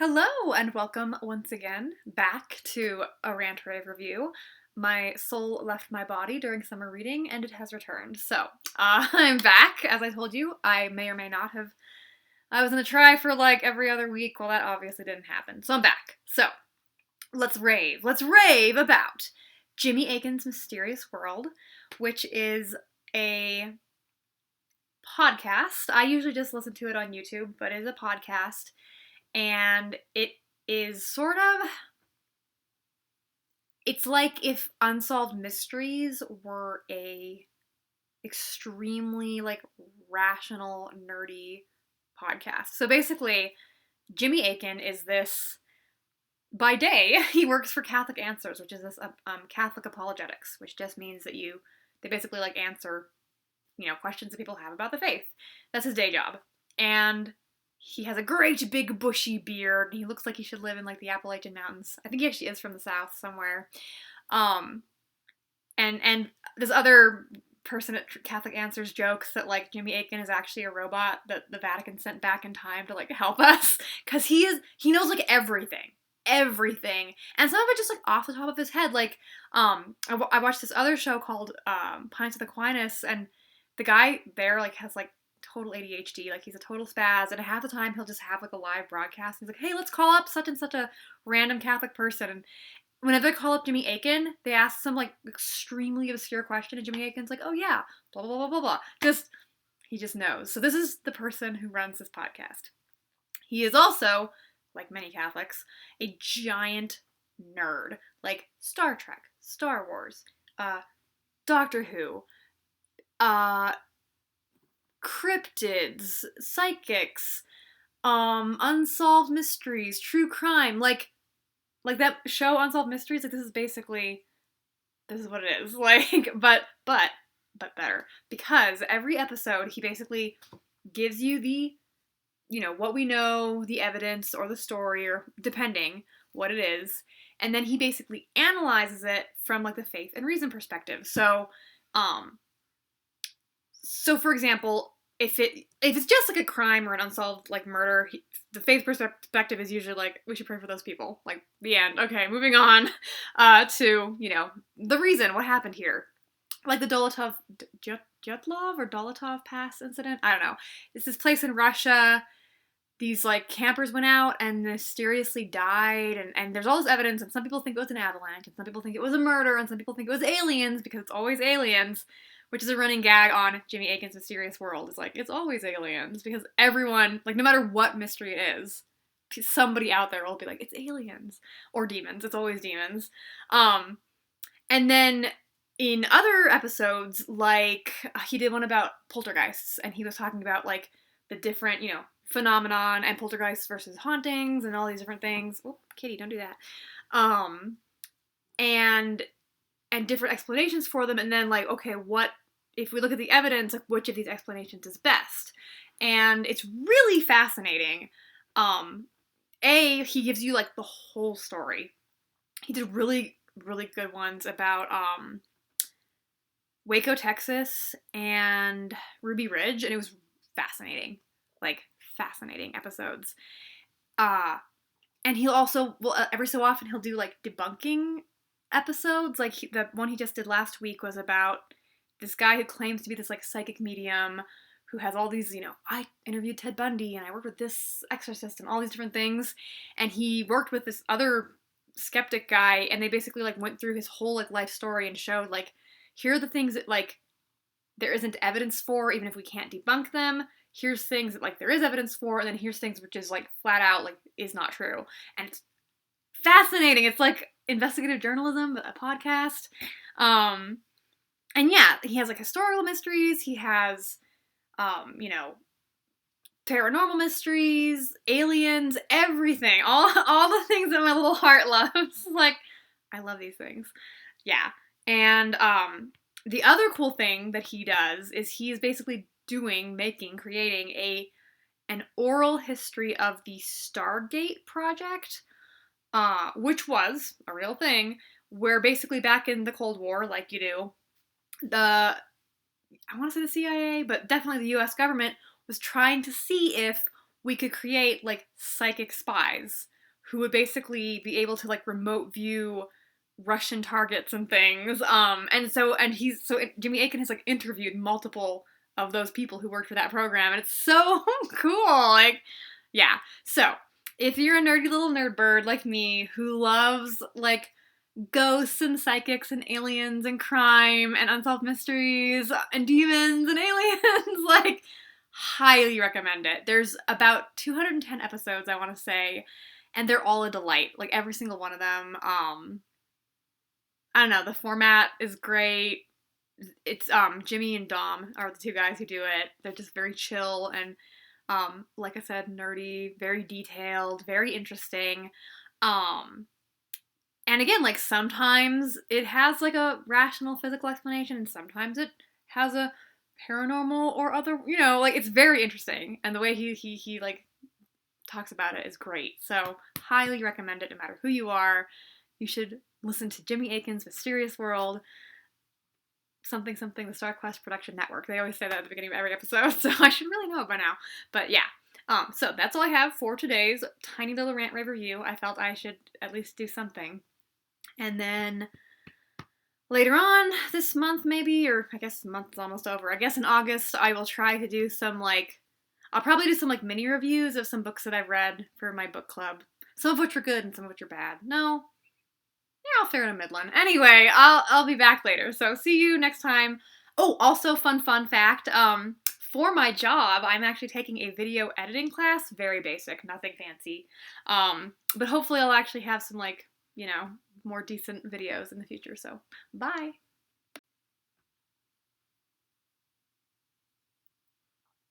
Hello and welcome once again back to a Rant Rave review. My soul left my body during summer reading and it has returned. So, I'm back. As I told you, I may or may not have. I was gonna try for like every other week. Well, that obviously didn't happen. So I'm back. So, let's rave. Let's rave about Jimmy Akin's Mysterious World, which is a podcast. I usually just listen to it on YouTube, but it is a podcast. And it is sort of, it's like if Unsolved Mysteries were a extremely like rational nerdy podcast. So basically, Jimmy Akin is this, by day he works for Catholic Answers, which is this Catholic apologetics, which just means that they basically like answer questions that people have about the faith. That's his day job. And he has a great big bushy beard. He looks like he should live in like the Appalachian Mountains. I think he actually is from the South somewhere. And this other person at Catholic Answers jokes that like Jimmy Akin is actually a robot that the Vatican sent back in time to like help us, because he knows like everything, and some of it just like off the top of his head. Like I watched this other show called Pints with Aquinas, and the guy there like has like total ADHD, like he's a total spaz, and half the time he'll just have like a live broadcast. He's like, hey, let's call up such and such a random Catholic person, and whenever they call up Jimmy Akin, they ask some like extremely obscure question, and Jimmy Akin's like, oh yeah, blah blah blah blah blah. He just knows. So this is the person who runs this podcast. He is also, like many Catholics, a giant nerd, like Star Trek, Star Wars, Doctor Who, cryptids, psychics, unsolved mysteries, true crime, like that show Unsolved Mysteries. Like this is what it is. Like, but better, because every episode he basically gives you the, what we know, the evidence or the story, or depending what it is, and then he basically analyzes it from like the faith and reason perspective. So for example, if it's just like a crime or an unsolved like murder, the faith perspective is usually like, we should pray for those people. Like the end. Okay, moving on to the reason, what happened here, like the Jutlov or Dolotov Pass incident. I don't know. It's this place in Russia. These like campers went out and mysteriously died, and there's all this evidence, and some people think it was an avalanche, and some people think it was a murder, and some people think it was aliens, because it's always aliens, which is a running gag on Jimmy Akin's Mysterious World. It's like, it's always aliens, because everyone, like no matter what mystery it is, somebody out there will be like, it's aliens or demons. It's always demons. And then in other episodes, like he did one about poltergeists, and he was talking about like the different, phenomenon and poltergeists versus hauntings and all these different things. Oh, Katie, don't do that. And different explanations for them, and then like, okay, what if we look at the evidence, like which of these explanations is best? And it's really fascinating. He gives you like the whole story. He did really, really good ones about Waco, Texas, and Ruby Ridge, and it was fascinating. Like, fascinating episodes. And he'll also, every so often he'll do like debunking episodes. Like the one he just did last week was about this guy who claims to be this like psychic medium who has all these, I interviewed Ted Bundy and I worked with this exorcist and all these different things. And he worked with this other skeptic guy, and they basically like went through his whole like life story and showed like, here are the things that like there isn't evidence for, even if we can't debunk them. Here's things that like there is evidence for, and then here's things which is like flat out like is not true. And it's fascinating. It's like investigative journalism, but a podcast. And yeah, he has like historical mysteries. He has, paranormal mysteries, aliens, everything. All the things that my little heart loves. Like, I love these things. Yeah. And the other cool thing that he does is he's basically creating an oral history of the Stargate project, which was a real thing, where basically back in the Cold War, like you do, I want to say the CIA, but definitely the US government was trying to see if we could create like psychic spies who would basically be able to like remote view Russian targets and things. Jimmy Akin has like interviewed multiple of those people who worked for that program, and it's so cool. Like, yeah. So if you're a nerdy little nerd bird like me who loves like ghosts and psychics and aliens and crime and unsolved mysteries and demons and aliens, like, highly recommend it. There's about 210 episodes, I want to say, and they're all a delight. Like, every single one of them. I don't know, the format is great. It's Jimmy and Dom are the two guys who do it. They're just very chill and like I said, nerdy, very detailed, very interesting. And again, like, sometimes it has like a rational physical explanation, and sometimes it has a paranormal or other, like, it's very interesting, and the way he like talks about it is great. So highly recommend it. No matter who you are, you should listen to Jimmy Akin's Mysterious World, something something, the Star Quest Production Network. They always say that at the beginning of every episode, so I should really know it by now. But yeah. So that's all I have for today's tiny little Rant Rave review. I felt I should at least do something. And then later on this month, maybe, or I guess the month is almost over. I guess in August, I will try to do I'll probably do some like mini reviews of some books that I've read for my book club. Some of which are good and some of which are bad. No, yeah, I'll fair to middling. Anyway, I'll be back later. So see you next time. Oh, also fun fact. For my job, I'm actually taking a video editing class. Very basic, nothing fancy. But hopefully I'll actually have some, like, more decent videos in the future. So bye.